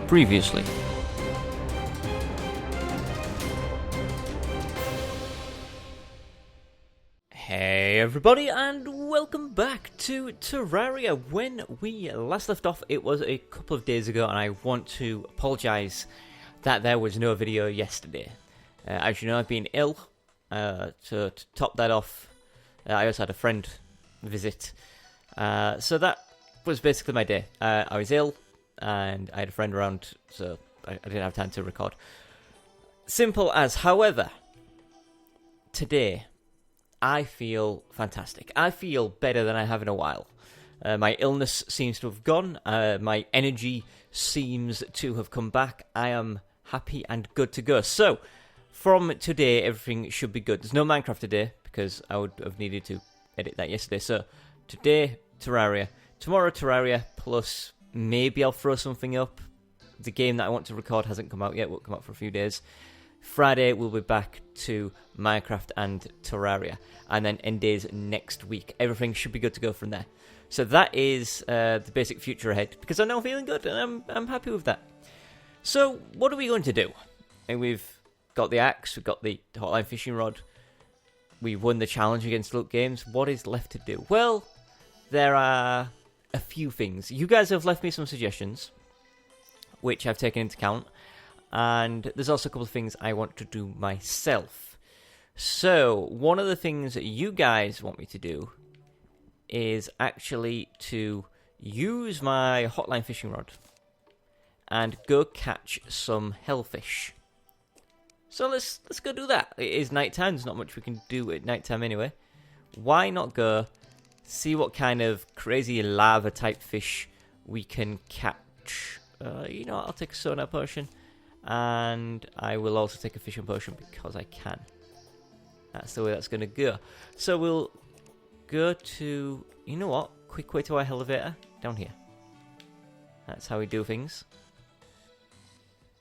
Previously. Hey everybody, and welcome back to Terraria. When we last left off, it was a couple of days ago, and I want to apologise that there was no video yesterday. As you know, I've been ill, to top that off, I also had a friend visit, so that was basically my day. I was ill, and I had a friend around, so I didn't have time to record. Simple as. However, today I feel fantastic. I feel better than I have in a while. My illness seems to have gone. My energy seems to have come back. I am happy and good to go. So, from today, everything should be good. There's no Minecraft today, because I would have needed to edit that yesterday. So, today, Terraria. Tomorrow, Terraria, plus maybe I'll throw something up. The game that I want to record hasn't come out yet. It will come out for a few days. Friday, we'll be back to Minecraft and Terraria. And then end days next week. Everything should be good to go from there. So that is the basic future ahead. Because I'm now feeling good, and I'm happy with that. So, what are we going to do? And we've got the axe, we've got the hotline fishing rod. We won the challenge against Loot Games. What is left to do? Well, there are a few things. You guys have left me some suggestions, which I've taken into account. And there's also a couple of things I want to do myself. So, one of the things that you guys want me to do is actually to use my hotline fishing rod and go catch some hellfish. So let's go do that. It is nighttime. There's not much we can do at nighttime anyway. Why not go see what kind of crazy lava type fish we can catch? You know what? I'll take a sonar potion. And I will also take a fishing potion because I can. That's the way that's going to go. So we'll go to... You know what? Quick way to our elevator. Down here. That's how we do things.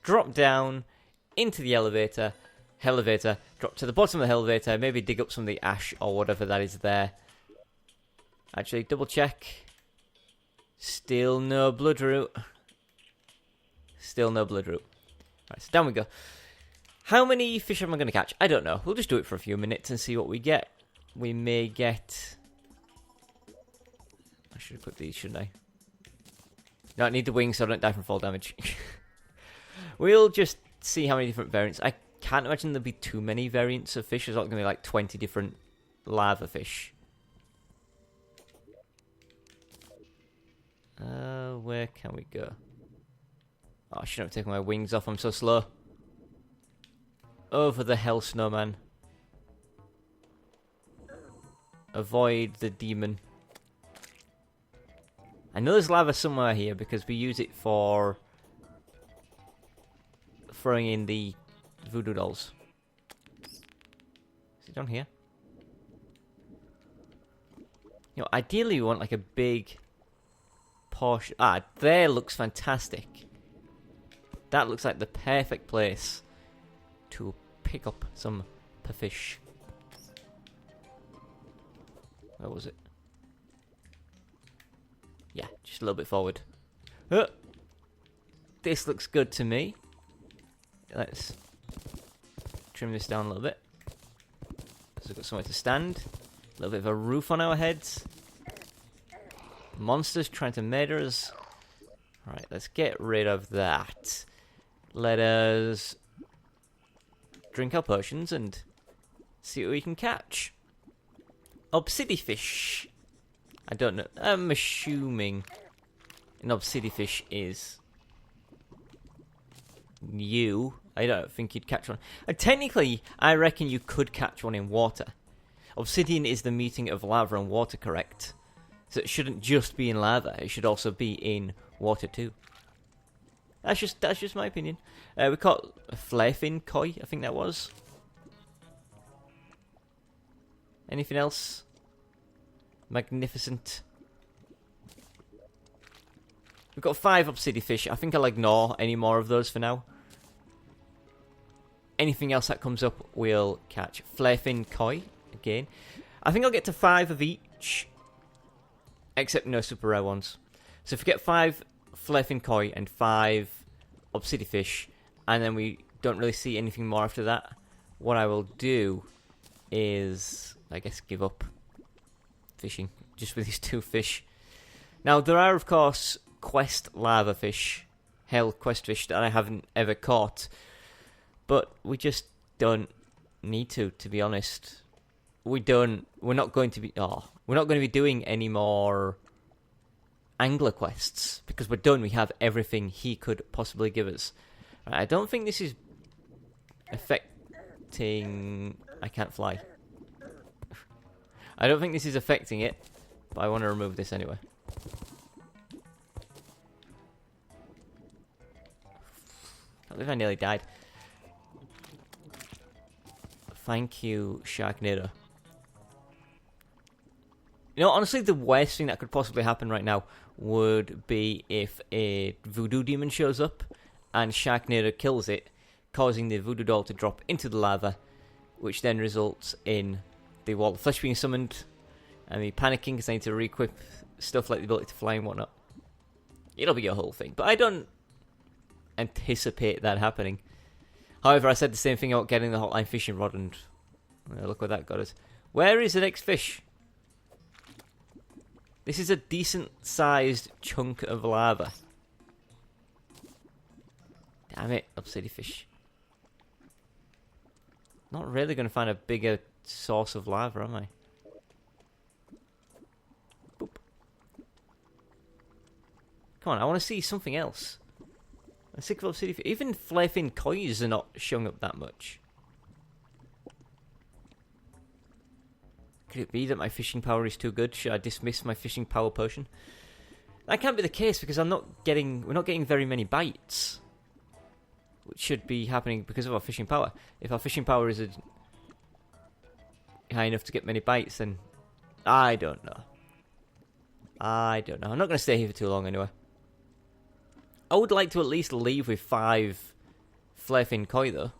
Drop down into the elevator. Drop to the bottom of the elevator. Maybe dig up some of the ash or whatever that is there. Actually, double check. Still no bloodroot. Still no bloodroot. Right, so down we go. How many fish am I going to catch? I don't know. We'll just do it for a few minutes and see what we get. We may get... I should equip these, shouldn't I? No, I need the wings so I don't die from fall damage. We'll just see how many different variants. I can't imagine there'll be too many variants of fish. There's not going to be like 20 different lava fish. Where can we go? Oh, I shouldn't have taken my wings off. I'm so slow. Over the hell, snowman. Avoid the demon. I know there's lava somewhere here because we use it for throwing in the voodoo dolls. Is it down here? You know, ideally we want like a big portion. Ah, there looks fantastic. That looks like the perfect place to pick up some fish. Where was it? Yeah, just a little bit forward. This looks good to me. Let's trim this down a little bit. So we've got somewhere to stand. A little bit of a roof on our heads. Monsters trying to murder us. Alright, let's get rid of that. Let us drink our potions and see what we can catch. Obsidifish. I don't know. I'm assuming an obsidifish is new. I don't think you'd catch one. Technically, I reckon you could catch one in water. Obsidian is the meeting of lava and water, correct? So it shouldn't just be in lava. It should also be in water too. That's just my opinion. We caught a flarefin koi, I think that was. Anything else? Magnificent. We've got 5 obsidifish. I think I'll ignore any more of those for now. Anything else that comes up, we'll catch. Flarefin koi, again. I think I'll get to 5 of each. Except no super rare ones. So if we get 5 flarefin koi and 5 obsidian fish, and then we don't really see anything more after that, what I will do is, I guess, give up fishing just with these 2 fish. Now, there are, of course, quest lava fish, hell quest fish that I haven't ever caught, but we just don't need to be honest. We're not going to be doing any more angler quests because we're done. We have everything he could possibly give us. I don't think this is affecting... I can't fly. I don't think this is affecting it, but I want to remove this anyway. I believe I nearly died. Thank you, Sharknado. You know, honestly, the worst thing that could possibly happen right now would be if a voodoo demon shows up and Sharknado kills it, causing the voodoo doll to drop into the lava, which then results in the wall of flesh being summoned and me panicking because I need to re-equip stuff like the ability to fly and whatnot. It'll be a whole thing, but I don't anticipate that happening. However, I said the same thing about getting the hotline fishing rod, and look where that got us. Where is the next fish? This is a decent-sized chunk of lava. Damn it, obsidian fish. Not really going to find a bigger source of lava, am I? Boop. Come on, I want to see something else. I'm sick of obsidian fish. Even flare-fin coins are not showing up that much. Could it be that my fishing power is too good? Should I dismiss my fishing power potion? That can't be the case because we're not getting very many bites. Which should be happening because of our fishing power. If our fishing power is high enough to get many bites, then I don't know. I'm not going to stay here for too long anyway. I would like to at least leave with 5 flare-fin koi though.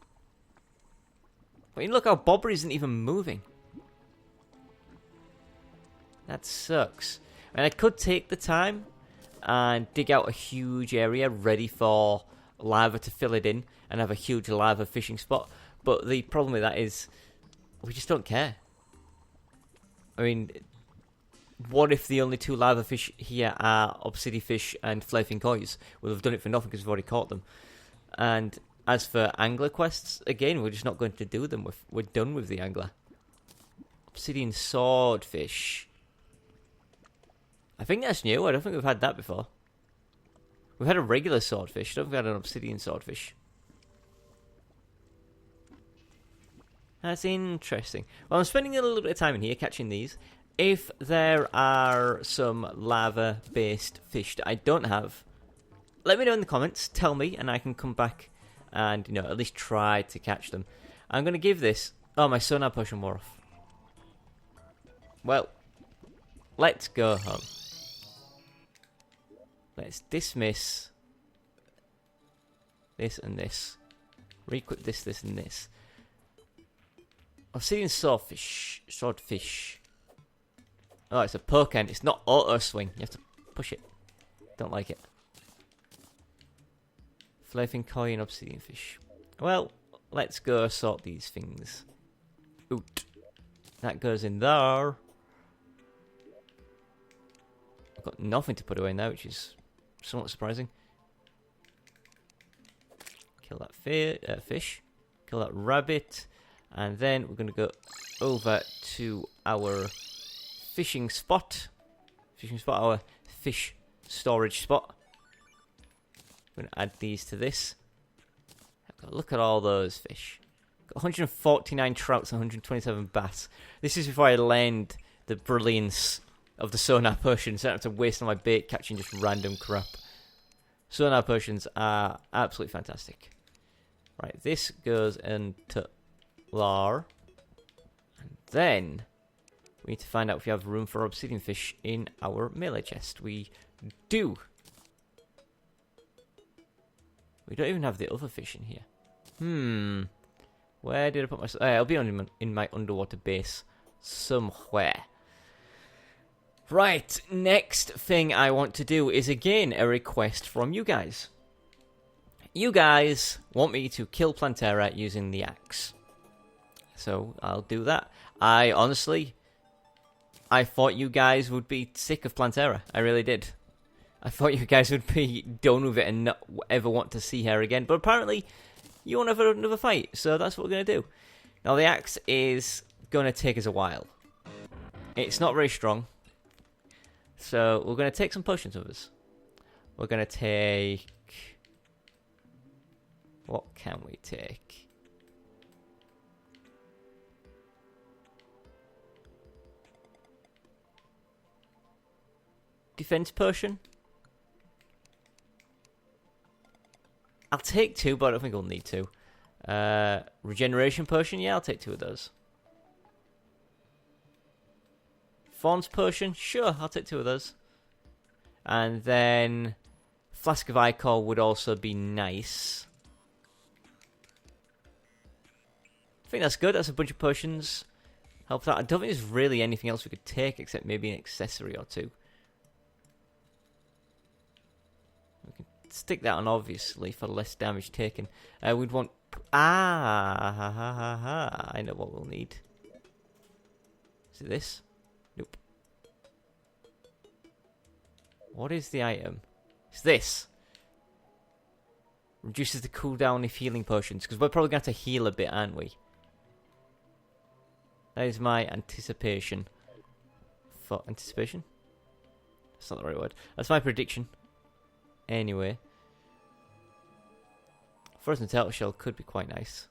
I mean, look how Bobber isn't even moving. That sucks. I mean, I could take the time and dig out a huge area ready for lava to fill it in and have a huge lava fishing spot. But the problem with that is we just don't care. I mean, what if the only 2 lava fish here are obsidian fish and flare-fin kois? We'll have done it for nothing because we've already caught them. And as for angler quests, again, we're just not going to do them. We're done with the angler. Obsidian swordfish. I think that's new. I don't think we've had that before. We've had a regular swordfish. I don't think we've had an obsidian swordfish. That's interesting. Well, I'm spending a little bit of time in here catching these. If there are some lava-based fish that I don't have, let me know in the comments. Tell me, and I can come back and, you know, at least try to catch them. I'm going to give this... Oh, my sonar potion wore off. Well, let's go home. Let's dismiss this and this. Re-equip this, this, and this. Obsidian swordfish. Oh, it's a poke end. It's not auto swing. You have to push it. Don't like it. Flare-fin koi and obsidian fish. Well, let's go sort these things. Oot. That goes in there. I've got nothing to put away now, which is somewhat surprising. Kill that fish. Kill that rabbit. And then we're going to go over to our fishing spot. Our fish storage spot. I'm going to add these to this. Look at all those fish. Got 149 trouts and 127 bass. This is before I learned the brilliance of the sonar potions. So I don't have to waste on my bait catching just random crap. Sonar potions are absolutely fantastic. Right, this goes into Lar. And then we need to find out if we have room for obsidian fish in our melee chest. We do. We don't even have the other fish in here. Where did I put my... it'll be in my underwater base somewhere. Right, next thing I want to do is again a request from you guys. you guys want me to kill Plantera using the axe. So I'll do that. I thought you guys would be sick of Plantera. I really did. I thought you guys would be done with it and not ever want to see her again. But apparently, you want to have another fight. So that's what we're going to do. Now, the axe is going to take us a while. It's not very strong. So we're going to take some potions with us. We're going to take... What can we take? Defense potion? I'll take 2, but I don't think I'll need 2. Regeneration potion? Yeah, I'll take 2 of those. Fawn's potion? Sure, I'll take 2 of those. And then... Flask of Ichor would also be nice. I think that's good. That's a bunch of potions. Helps out. I don't think there's really anything else we could take except maybe an accessory or 2. We can stick that on, obviously, for less damage taken. We'd want... I know what we'll need. Is it this? Nope. What is the item? It's this. Reduces the cooldown of healing potions. Because we're probably going to have to heal a bit, aren't we? That is my anticipation. For anticipation? That's not the right word. That's my prediction. Anyway. Frozen turtle shell could be quite nice.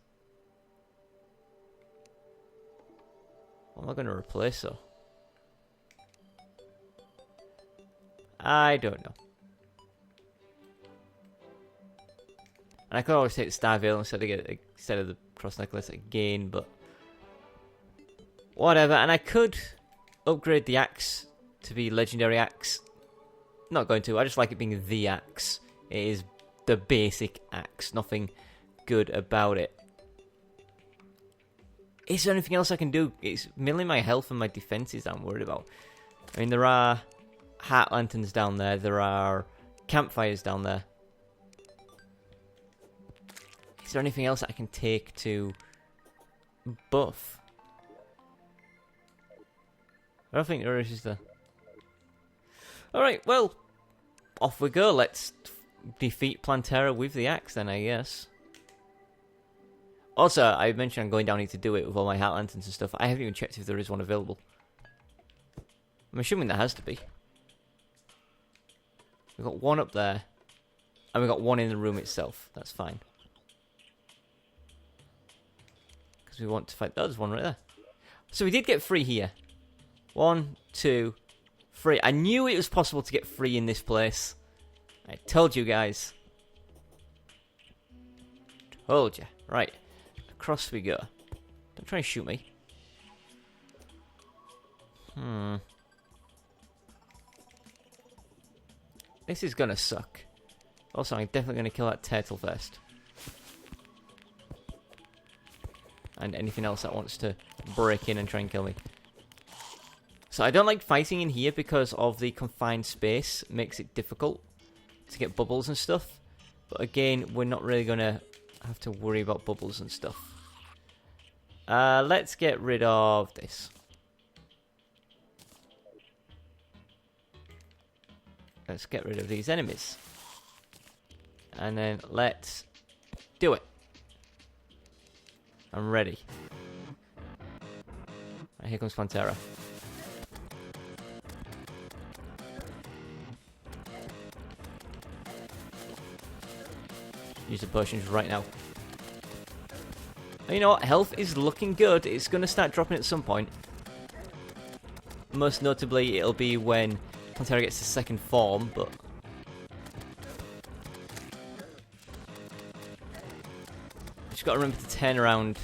What am I going to replace though? I don't know. And I could always take the Star Veil instead of the Cross Necklace again, but whatever. And I could upgrade the axe to be Legendary Axe. Not going to. I just like it being the axe. It is the basic axe. Nothing good about it. Is there anything else I can do? It's mainly my health and my defenses that I'm worried about. I mean, there are heart lanterns down there. There are campfires down there. Is there anything else I can take to buff? I don't think there is there. Alright, well, off we go. Let's defeat Plantera with the axe then, I guess. Also, I mentioned I'm going down here to do it with all my heart lanterns and stuff. I haven't even checked if there is one available. I'm assuming there has to be. We've got one up there. And we've got one in the room itself. That's fine. Because we want to fight... Oh, there's one right there. So we did get 3 here. 1, 2, 3. I knew it was possible to get 3 in this place. I told you guys. Told you. Right. Across we go. Don't try and shoot me. This is gonna suck. Also, I'm definitely gonna kill that turtle first. And anything else that wants to break in and try and kill me. So I don't like fighting in here because of the confined space. It makes it difficult to get bubbles and stuff. But again, we're not really gonna have to worry about bubbles and stuff. Let's get rid of this. Let's get rid of these enemies. And then let's do it. I'm ready. Right, here comes Plantera. Use the potions right now. And you know what? Health is looking good. It's going to start dropping at some point. Most notably, it'll be when Plantera gets the second form, but... just got to remember to turn around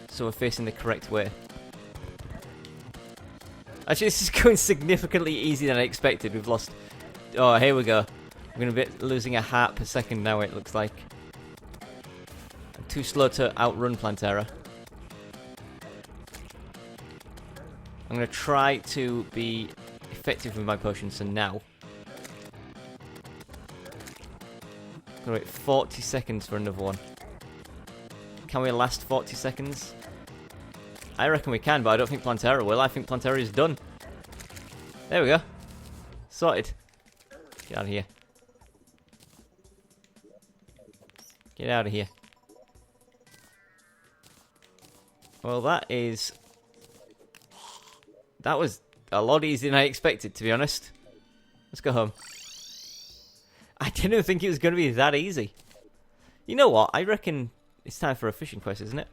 so we're facing the correct way. Actually, this is going significantly easier than I expected. We've lost... oh, here we go. We're going to be losing a heart per second now, it looks like. I'm too slow to outrun Plantera. I'm going to try to be effective with my potions, so now. Gonna wait 40 seconds for another one. Can we last 40 seconds? I reckon we can, but I don't think Plantera will. I think Plantera is done. There we go. Sorted. Get out of here. Get out of here. Well, that was a lot easier than I expected, to be honest. Let's go home. I didn't think it was going to be that easy. You know what? I reckon it's time for a fishing quest, isn't it?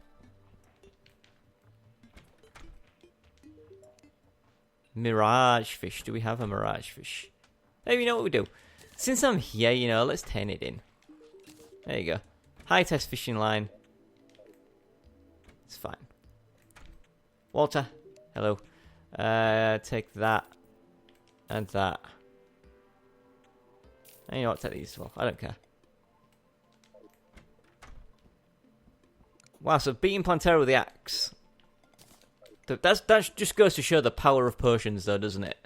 Mirage fish. Do we have a mirage fish? Hey, you know what we do? Since I'm here, you know, let's turn it in. There you go. High test fishing line. It's fine. Water. Hello. Take that. And that. And you know what? Take these as well. I don't care. Wow, so beating Plantera with the axe. That just goes to show the power of potions, though, doesn't it?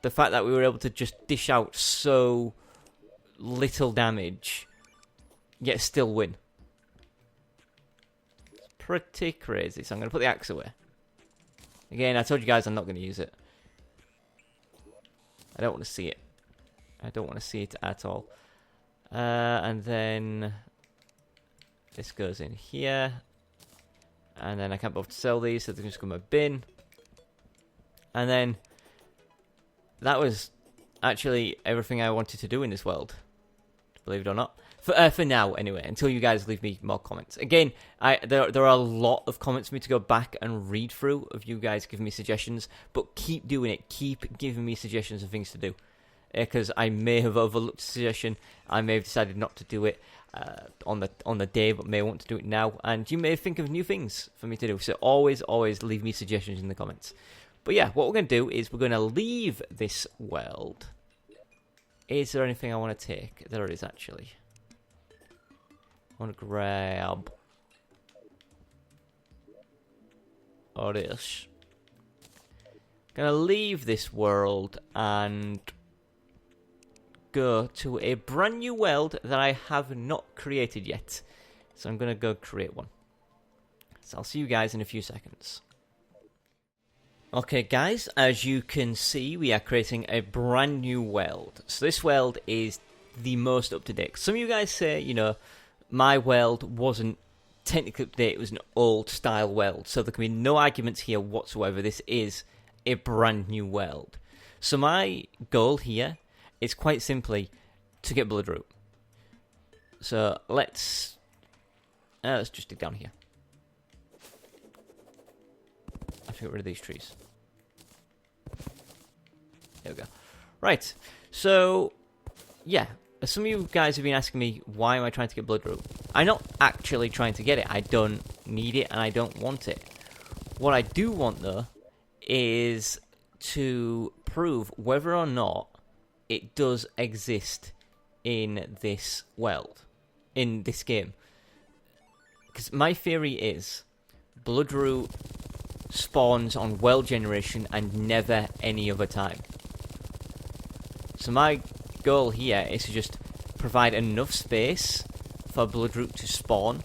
The fact that we were able to just dish out so little damage, yet still win. It's pretty crazy. So I'm going to put the axe away. Again, I told you guys I'm not going to use it. I don't want to see it. I don't want to see it at all. And then this goes in here. And then I can't bother to sell these, so they can just go in my bin. And then that was actually everything I wanted to do in this world, believe it or not. For now, anyway, until you guys leave me more comments. Again, there are a lot of comments for me to go back and read through of you guys giving me suggestions, but keep doing it. Keep giving me suggestions of things to do. Because I may have overlooked a suggestion, I may have decided not to do it on the day, but may want to do it now, and you may think of new things for me to do. So always leave me suggestions in the comments. But yeah, what we're going to do is we're going to leave this world. Is there anything I want to take? There is actually. I want to grab all this. Gonna leave this world and go to a brand new world that I have not created yet. So I'm going to go create one. So I'll see you guys in a few seconds. Okay guys, as you can see, we are creating a brand new world. So this world is the most up to date. Some of you guys say, you know, my world wasn't technically up to date, it was an old style world. So there can be no arguments here whatsoever. This is a brand new world. So my goal here is quite simply to get Bloodroot. So let's just dig down here. I have to get rid of these trees. There we go. Right. So yeah, some of you guys have been asking me why am I trying to get Bloodroot. I'm not actually trying to get it. I don't need it and I don't want it. What I do want though is to prove whether or not it does exist in this world, in this game. Because my theory is Bloodroot spawns on world generation and never any other time. So my goal here is to just provide enough space for Bloodroot to spawn.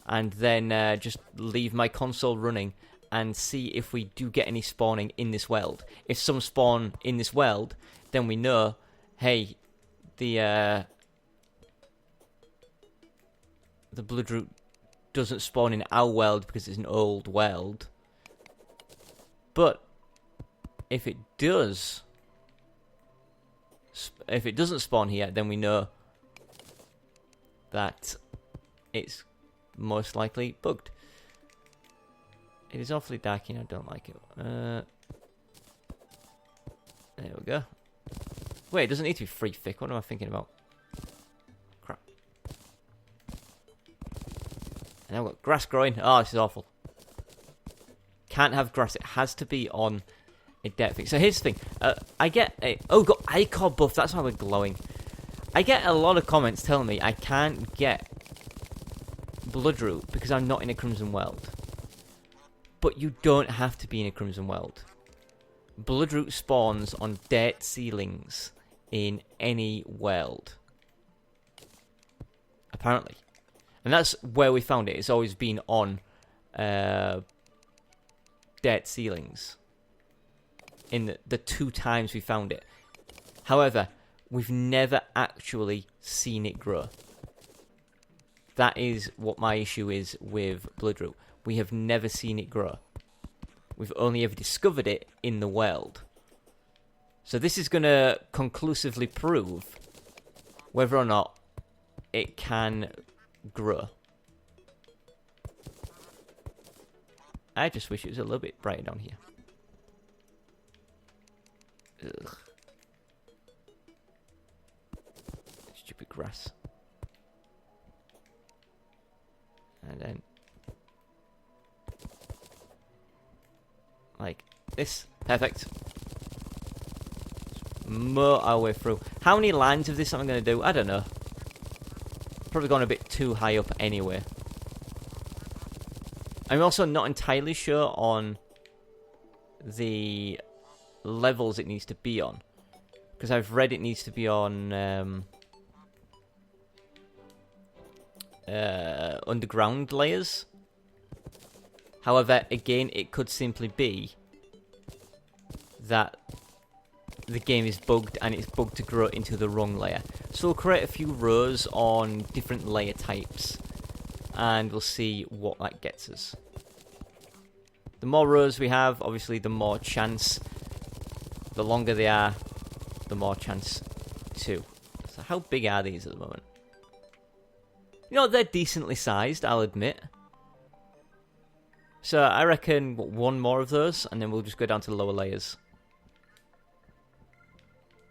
And then just leave my console running and see if we do get any spawning in this world. If some spawn in this world, then we know, hey, the Bloodroot doesn't spawn in our world because it's an old world. But if it does, if it doesn't spawn here, then we know that it's most likely bugged. It is awfully dark and I don't like it. There we go. Wait, it doesn't need to be free thick. What am I thinking about? Crap. And now I've got grass growing. Oh, this is awful. Can't have grass. It has to be on a depth thing. So here's the thing. I get a... Oh, got Ichor buff. That's why we're glowing. I get a lot of comments telling me I can't get Bloodroot because I'm not in a Crimson World. But you don't have to be in a Crimson World. Bloodroot spawns on dirt ceilings in any world. Apparently. And that's where we found it. It's always been on dirt ceilings. In the 2 times we found it. However, we've never actually seen it grow. That is what my issue is with Bloodroot. We have never seen it grow. We've only ever discovered it in the world. So this is going to conclusively prove whether or not it can grow. I just wish it was a little bit brighter down here. Ugh. Stupid grass. And then like this. Perfect. Mow our way through. How many lines of this am I going to do? I don't know. Probably gone a bit too high up anyway. I'm also not entirely sure on the levels it needs to be on. Because I've read it needs to be on underground layers. However, again, it could simply be that the game is bugged and it's bugged to grow into the wrong layer. So we'll create a few rows on different layer types and we'll see what that gets us. The more rows we have, obviously the more chance. The longer they are, the more chance too. So how big are these at the moment? You know, they're decently sized, I'll admit. So I reckon one more of those and then we'll just go down to the lower layers.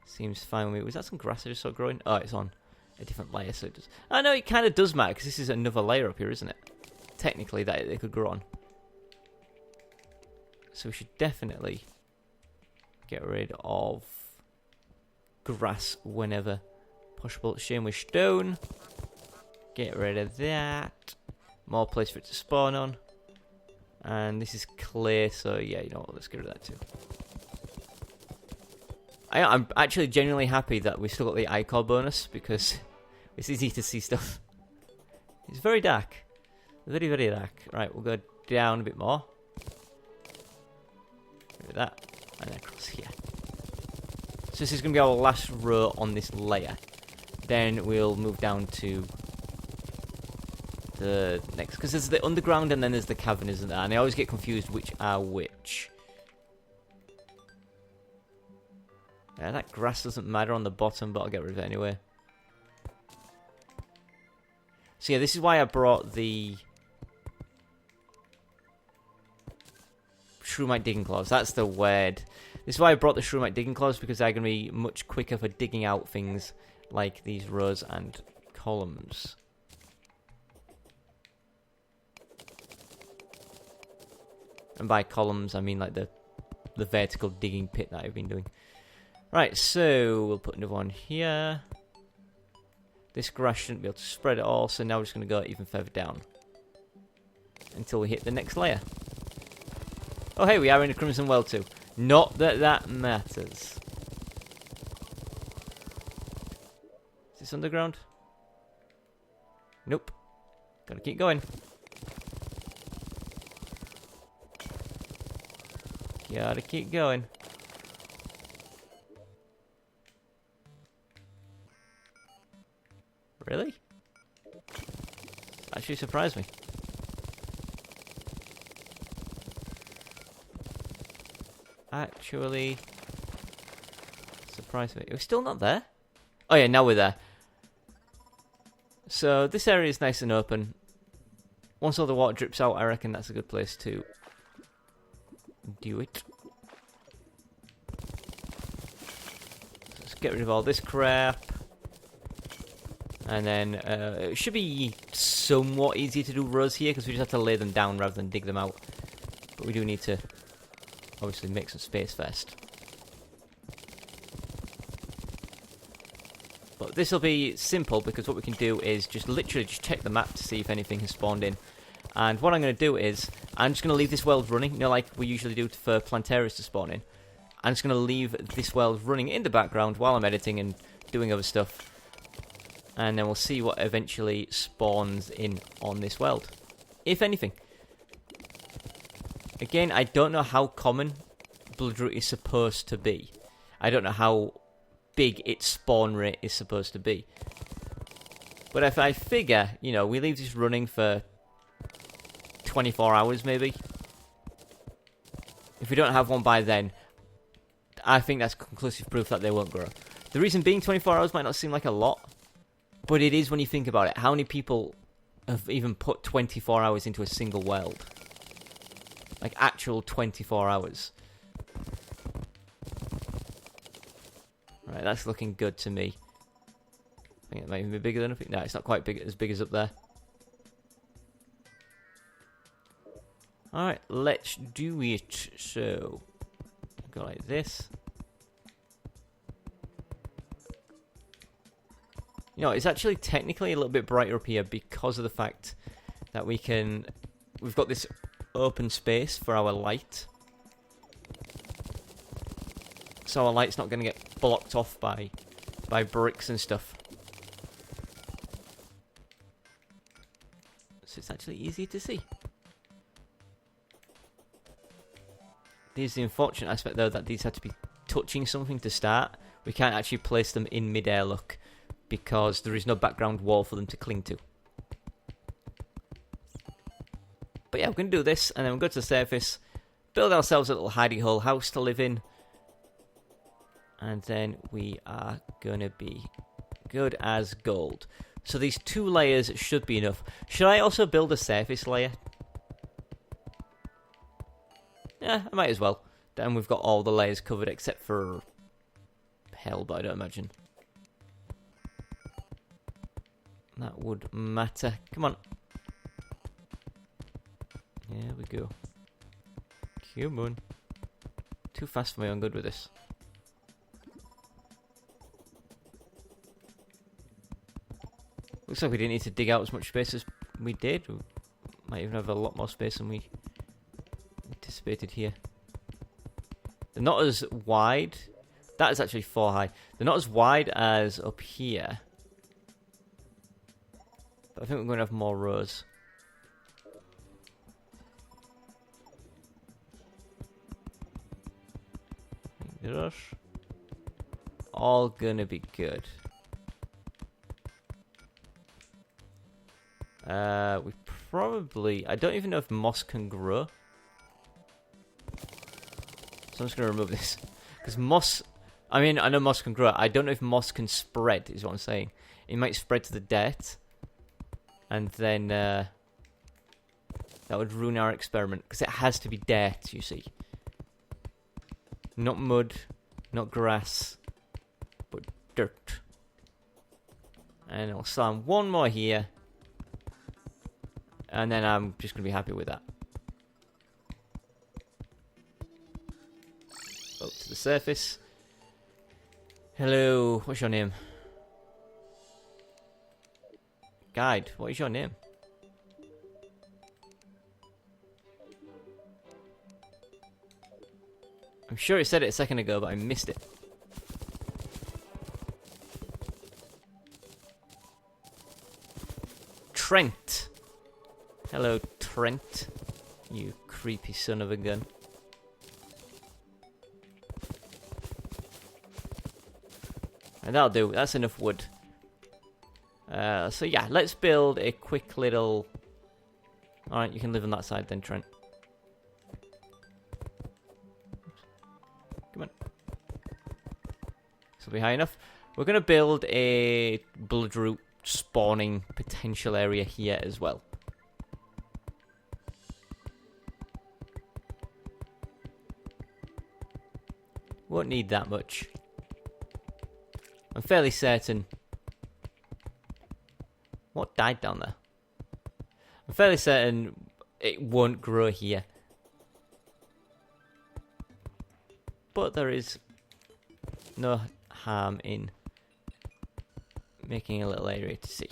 Seems fine with me. Was that some grass I just saw growing? Oh, it's on a different layer, so it does. I know it kind of does matter, because this is another layer up here, isn't it? Technically, that it could grow on. So we should definitely get rid of grass whenever possible. Same with stone. Get rid of that. More place for it to spawn on. And this is clay, so yeah, you know what, let's get rid of that too. I'm actually genuinely happy that we still got the iCore bonus, because it's easy to see stuff. It's very dark. Very, very dark. Right, we'll go down a bit more. Rid of that. And then across here. So this is going to be our last row on this layer. Then we'll move down to the next. Because there's the underground and then there's the cavern, isn't there? And I always get confused which are which. Yeah, that grass doesn't matter on the bottom, but I'll get rid of it anyway. So yeah, this is why I brought the Shroomite digging claws. That's the word. This is why I brought the Shroomite digging claws, because they're going to be much quicker for digging out things like these rows and columns. And by columns, I mean like the vertical digging pit that I've been doing. Right, so we'll put another one here. This grass shouldn't be able to spread at all, so now we're just going to go even further down until we hit the next layer. Oh, hey, we are in a Crimson Well too. Not that that matters. Is this underground? Nope. Gotta keep going. Gotta keep going. Really? Actually surprised me. Actually surprised me. It was still not there? Oh yeah, now we're there. So this area is nice and open. Once all the water drips out, I reckon that's a good place to do it. Let's get rid of all this crap. And then it should be somewhat easier to do rows here, because we just have to lay them down rather than dig them out. But we do need to obviously make some space first. But this will be simple, because what we can do is just literally just check the map to see if anything has spawned in. And what I'm going to do is, I'm just going to leave this world running, you know, like we usually do for Planteras to spawn in. I'm just going to leave this world running in the background while I'm editing and doing other stuff. And then we'll see what eventually spawns in on this world, if anything. Again, I don't know how common Bloodroot is supposed to be. I don't know how big its spawn rate is supposed to be. But if I figure, you know, we leave this running for 24 hours maybe. If we don't have one by then, I think that's conclusive proof that they won't grow. The reason being 24 hours might not seem like a lot, but it is when you think about it. How many people have even put 24 hours into a single world? Like actual 24 hours. Right, that's looking good to me. I think it might even be bigger than I think. No, it's not quite as big as up there. Alright, let's do it. So, go like this. You know, it's actually technically a little bit brighter up here because of the fact that we've got this open space for our light. So our light's not going to get blocked off by bricks and stuff. So it's actually easier to see. There's the unfortunate aspect though, that these have to be touching something to start. We can't actually place them in mid-air, look, because there is no background wall for them to cling to. But yeah, we're going to do this, and then we'll go to the surface, build ourselves a little hidey hole house to live in, and then we are going to be good as gold. So these 2 layers should be enough. Should I also build a surface layer? Yeah, I might as well. Then we've got all the layers covered except for hell, but I don't imagine that would matter. Come on. There we go. Come on. Too fast for me, I'm good with this. Looks like we didn't need to dig out as much space as we did. We might even have a lot more space than we anticipated here. They're not as wide. That is actually 4 high. They're not as wide as up here. But I think we're going to have more rows. They're all going to be good. We probably... I don't even know if moss can grow. So I'm just going to remove this. Because moss... I mean, I know moss can grow. I don't know if moss can spread, is what I'm saying. It might spread to the dirt. And then... that would ruin our experiment. Because it has to be dirt, you see. Not mud. Not grass. But dirt. And I'll slam one more here. And then I'm just going to be happy with that. Up to the surface. Hello, what's your name? Guide, what is your name? I'm sure it said it a second ago, but I missed it. Trent. Hello, Trent. You creepy son of a gun. And that'll do. That's enough wood. So yeah, let's build a quick little... Alright, you can live on that side then, Trent. Come on. This will be high enough. We're going to build a Bloodroot spawning potential area here as well. Won't need that much. I'm fairly certain... What died down there? I'm fairly certain it won't grow here. But there is no harm in making a little area to see.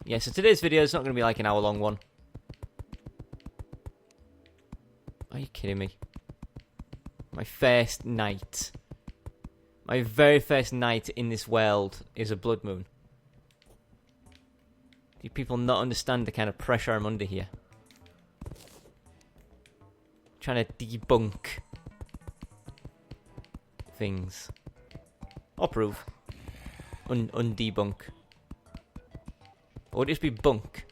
Yeah, so today's video is not going to be like an hour-long one. Oh you kidding me? My first night. My very first night in this world is a blood moon. Do people not understand the kind of pressure I'm under here? Trying to debunk things. Or prove. Undebunk. Or would it just be bunk?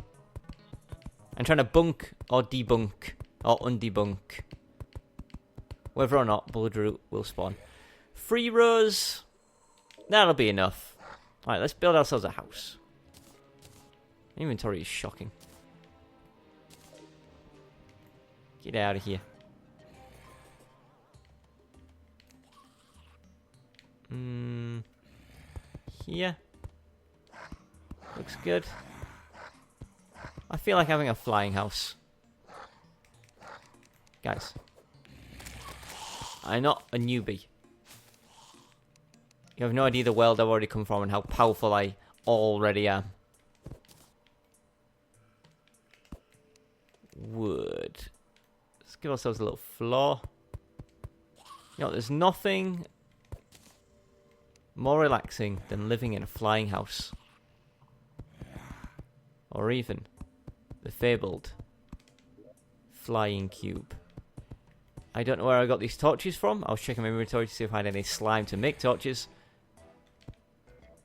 I'm trying to bunk or debunk or undebunk whether or not Bloodroot will spawn. 3 rows. That'll be enough. Alright, let's build ourselves a house. Inventory is shocking. Get out of here. Here. Looks good. I feel like having a flying house. Guys. I'm not a newbie. You have no idea the world I've already come from and how powerful I already am. Wood. Let's give ourselves a little floor. You know, there's nothing more relaxing than living in a flying house. Or even the fabled flying cube. I don't know where I got these torches from. I was checking my inventory to see if I had any slime to make torches.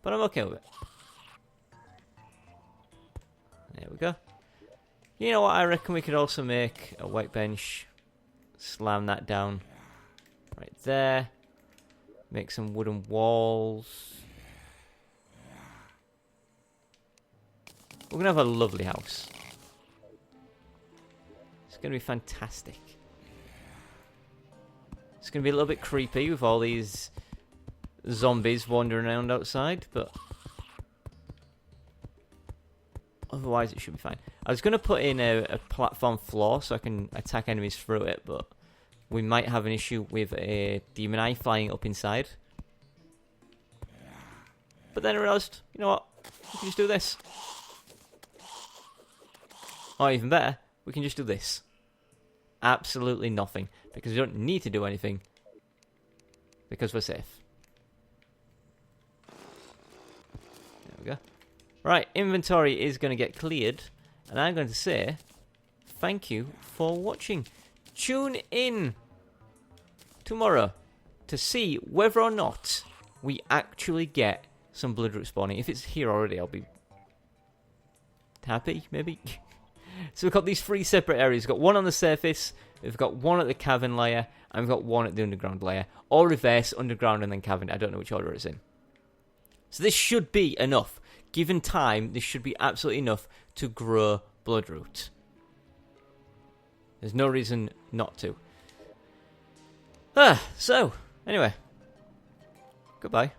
But I'm okay with it. There we go. You know what? I reckon we could also make a workbench. Slam that down. Right there. Make some wooden walls. We're going to have a lovely house. It's going to be fantastic. It's going to be a little bit creepy with all these zombies wandering around outside, but otherwise it should be fine. I was going to put in a platform floor so I can attack enemies through it, but we might have an issue with a demon eye flying up inside. But then I realised, you know what, we can just do this. Or even better, we can just do this. Absolutely nothing. Because we don't need to do anything. Because we're safe. There we go. Right, inventory is going to get cleared. And I'm going to say, thank you for watching. Tune in tomorrow to see whether or not we actually get some Bloodroot spawning. If it's here already, I'll be happy, maybe. So we've got these 3 separate areas. We've got one on the surface, we've got one at the cavern layer, and we've got one at the underground layer. Or reverse, underground and then cavern. I don't know which order it's in. So this should be enough. Given time, this should be absolutely enough to grow Bloodroot. There's no reason not to. So, anyway. Goodbye.